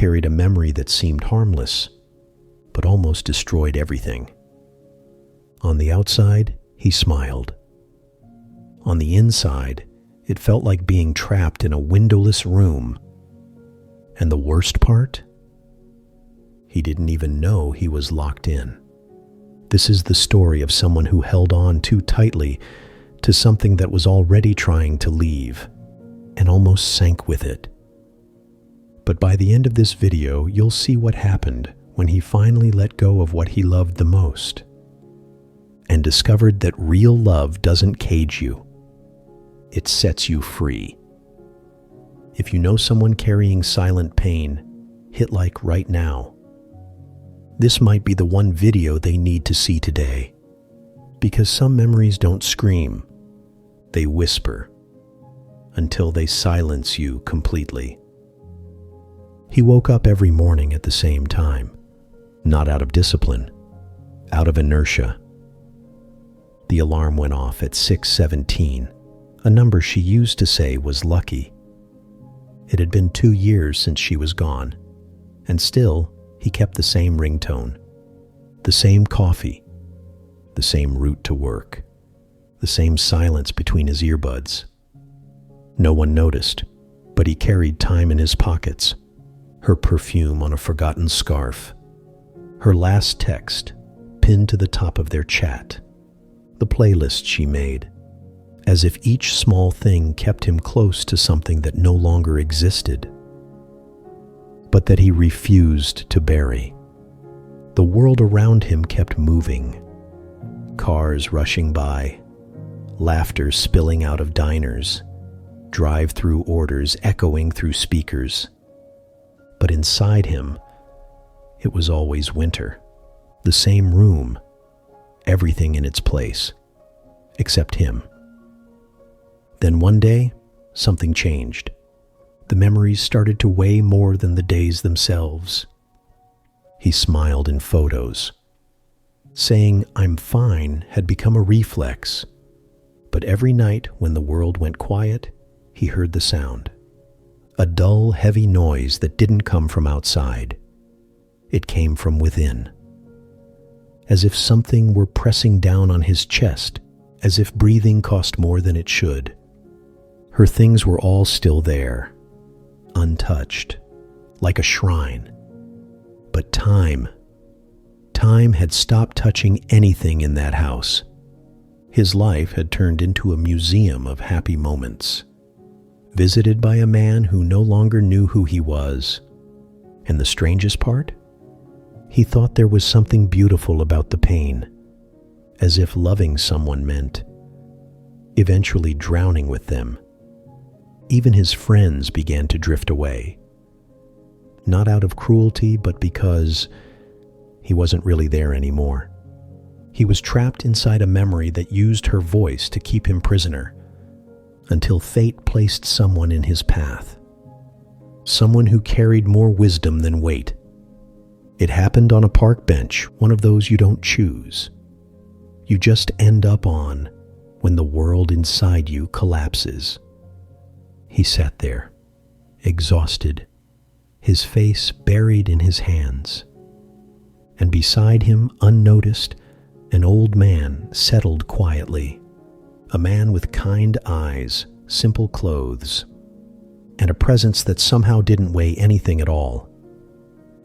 carried a memory that seemed harmless, but almost destroyed everything. On the outside, he smiled. On the inside, it felt like being trapped in a windowless room. And the worst part? He didn't even know he was locked in. This is the story of someone who held on too tightly to something that was already trying to leave, and almost sank with it. But by the end of this video, you'll see what happened when he finally let go of what he loved the most, and discovered that real love doesn't cage you. It sets you free. If you know someone carrying silent pain, hit like right now. This might be the one video they need to see today, because some memories don't scream, they whisper, until they silence you completely. He woke up every morning at the same time, not out of discipline, out of inertia. The alarm went off at 6:17, a number she used to say was lucky. It had been 2 years since she was gone, and still he kept the same ringtone, the same coffee, the same route to work, the same silence between his earbuds. No one noticed, but he carried time in his pockets, her perfume on a forgotten scarf, her last text pinned to the top of their chat, the playlist she made, as if each small thing kept him close to something that no longer existed, but that he refused to bury. The world around him kept moving, cars rushing by, laughter spilling out of diners, drive-through orders echoing through speakers. But inside him, it was always winter. The same room, everything in its place, except him. Then one day, something changed. The memories started to weigh more than the days themselves. He smiled in photos. Saying, "I'm fine," had become a reflex. But every night when the world went quiet, he heard the sound. A dull, heavy noise that didn't come from outside. It came from within. As if something were pressing down on his chest, as if breathing cost more than it should. Her things were all still there, untouched, like a shrine. But time had stopped touching anything in that house. His life had turned into a museum of happy moments, visited by a man who no longer knew who he was. And the strangest part? He thought there was something beautiful about the pain, as if loving someone meant eventually drowning with them. Even his friends began to drift away. Not out of cruelty, but because he wasn't really there anymore. He was trapped inside a memory that used her voice to keep him prisoner, until fate placed someone in his path. Someone who carried more wisdom than weight. It happened on a park bench, one of those you don't choose. You just end up on when the world inside you collapses. He sat there, exhausted, his face buried in his hands. And beside him, unnoticed, an old man settled quietly. A man with kind eyes, simple clothes, and a presence that somehow didn't weigh anything at all.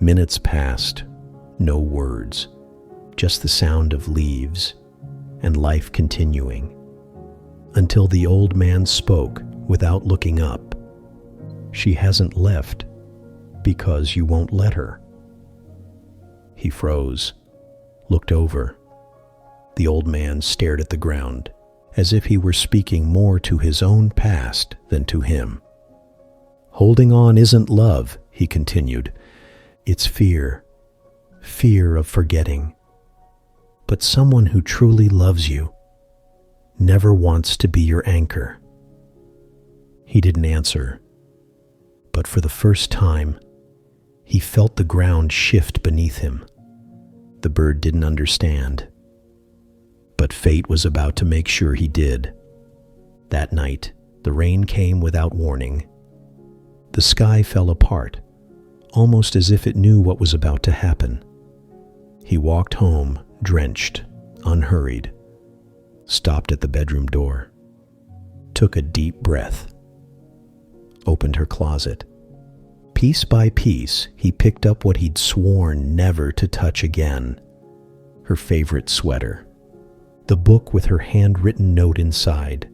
Minutes passed, no words, just the sound of leaves and life continuing, until the old man spoke without looking up. "She hasn't left because you won't let her." He froze, looked over. The old man stared at the ground, as if he were speaking more to his own past than to him. "Holding on isn't love," he continued. "It's fear of forgetting. But someone who truly loves you never wants to be your anchor." He didn't answer, but for the first time, he felt the ground shift beneath him. The bird didn't understand, but fate was about to make sure he did. That night, the rain came without warning. The sky fell apart, almost as if it knew what was about to happen. He walked home, drenched, unhurried, stopped at the bedroom door, took a deep breath, opened her closet. Piece by piece, he picked up what he'd sworn never to touch again: her favorite sweater, the book with her handwritten note inside,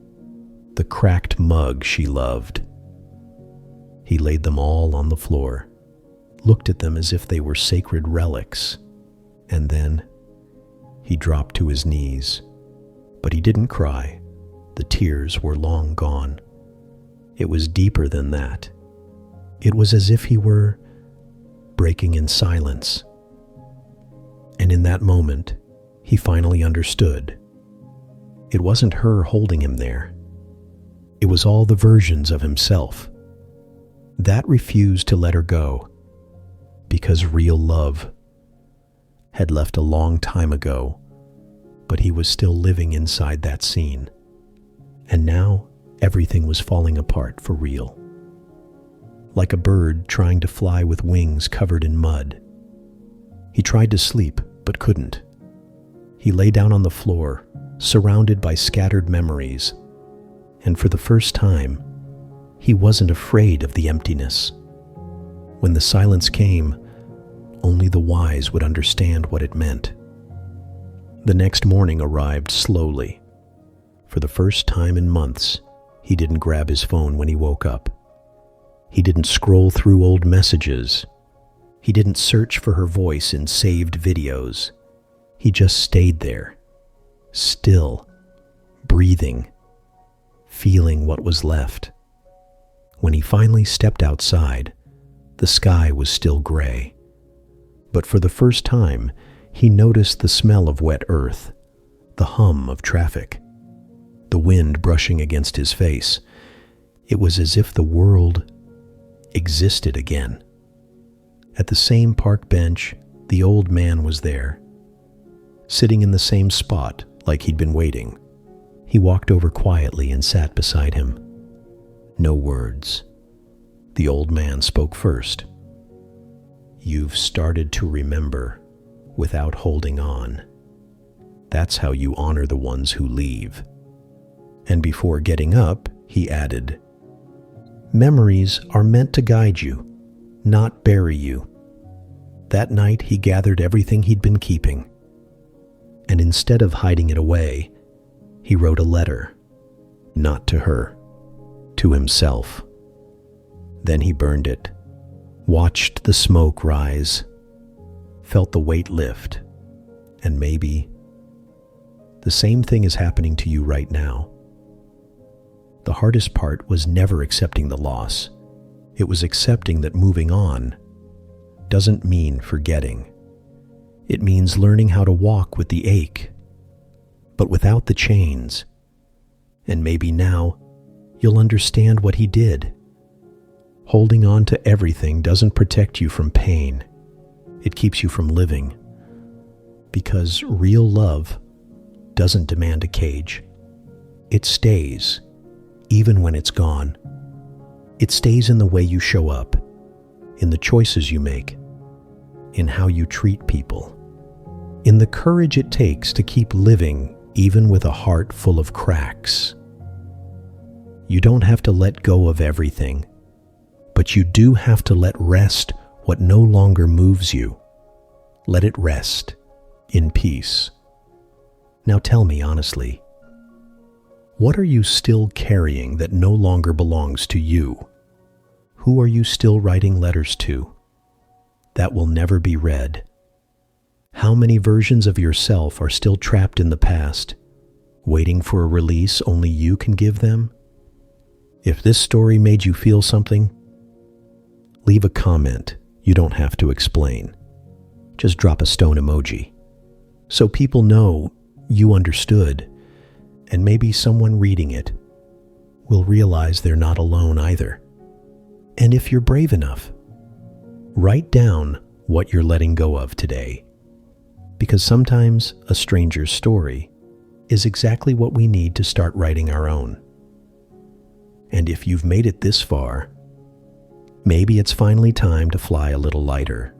the cracked mug she loved. He laid them all on the floor, looked at them as if they were sacred relics, and then he dropped to his knees. But he didn't cry. The tears were long gone. It was deeper than that. It was as if he were breaking in silence. And in that moment, he finally understood. It wasn't her holding him there. It was all the versions of himself that refused to let her go, because real love had left a long time ago, but he was still living inside that scene. And now everything was falling apart for real. Like a bird trying to fly with wings covered in mud. He tried to sleep, but couldn't. He lay down on the floor, surrounded by scattered memories, and for the first time, he wasn't afraid of the emptiness. When the silence came, only the wise would understand what it meant. The next morning arrived slowly. For the first time in months, he didn't grab his phone when he woke up. He didn't scroll through old messages. He didn't search for her voice in saved videos. He just stayed there, still, breathing, feeling what was left. When he finally stepped outside, the sky was still gray. But for the first time, he noticed the smell of wet earth, the hum of traffic, the wind brushing against his face. It was as if the world existed again. At the same park bench, the old man was there, sitting in the same spot like he'd been waiting. He walked over quietly and sat beside him. No words. The old man spoke first. "You've started to remember without holding on. That's how you honor the ones who leave." And before getting up, he added, "Memories are meant to guide you, not bury you." That night, he gathered everything he'd been keeping, and instead of hiding it away, he wrote a letter, not to her, to himself. Then he burned it, watched the smoke rise, felt the weight lift, and maybe the same thing is happening to you right now. The hardest part was never accepting the loss. It was accepting that moving on doesn't mean forgetting. It means learning how to walk with the ache, but without the chains. And maybe now you'll understand what he did. Holding on to everything doesn't protect you from pain. It keeps you from living. Because real love doesn't demand a cage. It stays, even when it's gone. It stays in the way you show up, in the choices you make, in how you treat people, in the courage it takes to keep living even with a heart full of cracks. You don't have to let go of everything, but you do have to let rest what no longer moves you. Let it rest in peace. Now tell me honestly, what are you still carrying that no longer belongs to you? Who are you still writing letters to that will never be read? How many versions of yourself are still trapped in the past, waiting for a release only you can give them? If this story made you feel something, leave a comment. You don't have to explain. Just drop a stone emoji, so people know you understood, and maybe someone reading it will realize they're not alone either. And if you're brave enough, write down what you're letting go of today, because sometimes a stranger's story is exactly what we need to start writing our own. And if you've made it this far, Maybe it's finally time to fly a little lighter.